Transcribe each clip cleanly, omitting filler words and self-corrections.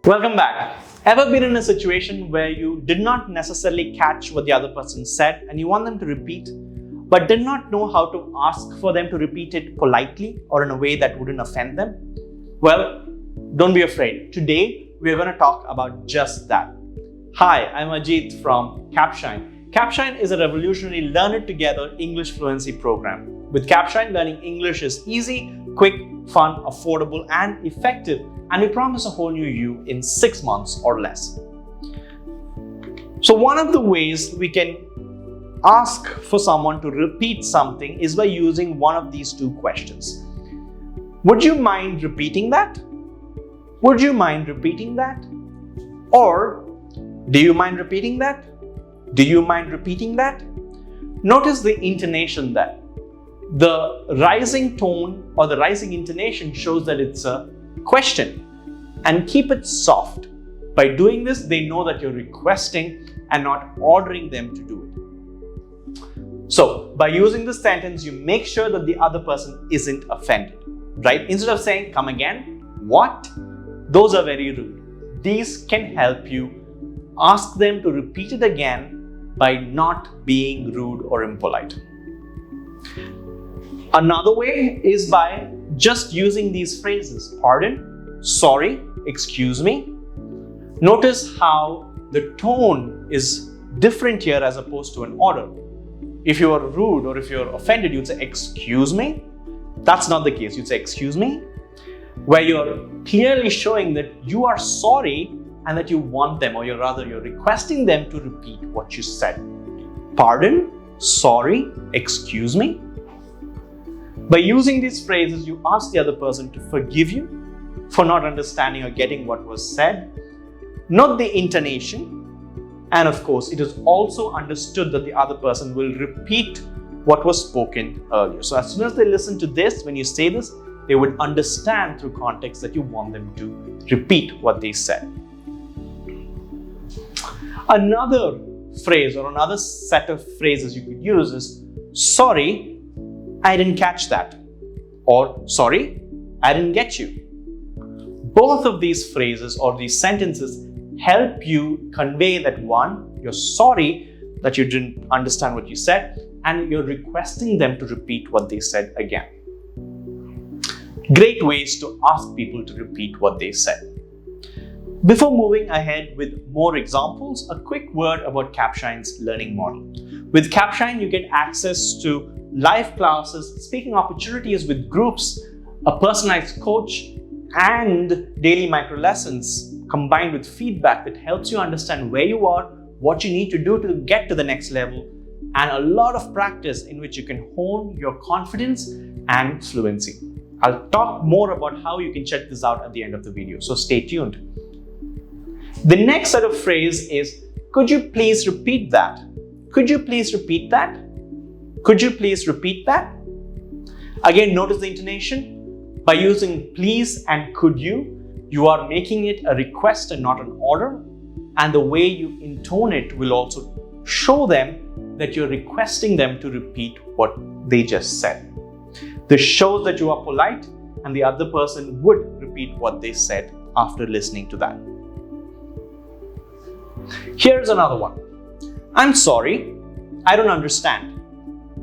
Welcome back. Ever been in a situation where you did not necessarily catch what the other person said and you want them to repeat, but did not know how to ask for them to repeat it politely or in a way that wouldn't offend them? Well, don't be afraid. Today, we're going to talk about just that. Hi, I'm Ajeeth from Capshine. Capshine is a revolutionary Learn It Together English fluency program. With Capshine, learning English is easy, quick, fun, affordable, and effective. And we promise a whole new you in 6 months or less. So one of the ways we can ask for someone to repeat something is by using one of these two questions. Would you mind repeating that? Would you mind repeating that? Or, do you mind repeating that? Do you mind repeating that? Notice the intonation there. The rising tone or the rising intonation shows that it's a question, and keep it soft. By doing this, they know that you're requesting and not ordering them to do it. So by using this sentence, you make sure that the other person isn't offended, right? Instead of saying, come again, what? Those are very rude. These can help you ask them to repeat it again by not being rude or impolite. Another way is by just using these phrases, pardon, sorry, excuse me. Notice how the tone is different here as opposed to an order. If you are rude or if you're offended, you'd say, excuse me. That's not the case. You'd say, excuse me, where you're clearly showing that you are sorry and that you want them, or you're requesting them to repeat what you said. Pardon, sorry, excuse me. By using these phrases, you ask the other person to forgive you for not understanding or getting what was said. Note the intonation, and of course, it is also understood that the other person will repeat what was spoken earlier. So as soon as they listen to this, when you say this, they would understand through context that you want them to repeat what they said. Another phrase or another set of phrases you could use is, sorry, I didn't catch that, or sorry, I didn't get you. Both of these phrases or these sentences help you convey that one, you're sorry that you didn't understand what you said, and you're requesting them to repeat what they said again. Great ways to ask people to repeat what they said. Before moving ahead with more examples, a quick word about Capshine's learning model. With Capshine, you get access to live classes, speaking opportunities with groups, a personalized coach, and daily micro lessons combined with feedback that helps you understand where you are, what you need to do to get to the next level, and a lot of practice in which you can hone your confidence and fluency. I'll talk more about how you can check this out at the end of the video, so stay tuned. The next set of phrase is, could you please repeat that? Could you please repeat that? Could you please repeat that? Again, notice the intonation. By using please and could you are making it a request and not an order. And the way you intone it will also show them that you're requesting them to repeat what they just said. This shows that you are polite and the other person would repeat what they said after listening to that. Here's another one. I'm sorry, I don't understand.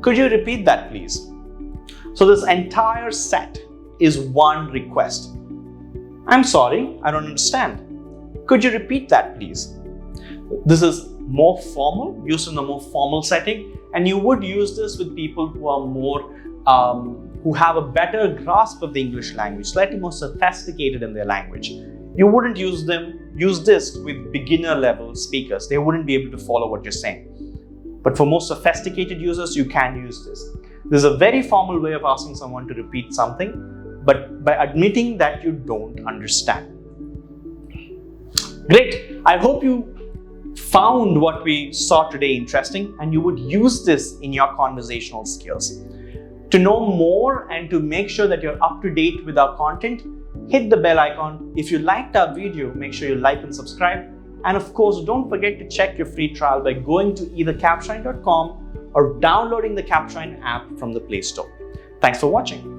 Could you repeat that, please? So this entire set is one request. I'm sorry, I don't understand. Could you repeat that, please? This is more formal, used in a more formal setting, and you would use this with people who are more, who have a better grasp of the English language, slightly more sophisticated in their language. You wouldn't use this with beginner level speakers. They wouldn't be able to follow what you're saying. But for more sophisticated users, you can use this. This is a very formal way of asking someone to repeat something, but by admitting that you don't understand. Great. I hope you found what we saw today interesting and you would use this in your conversational skills. To know more and to make sure that you're up to date with our content, hit the bell icon. If you liked our video, make sure you like and subscribe. And of course, don't forget to check your free trial by going to either capshine.com or downloading the Capshine app from the Play Store. Thanks for watching.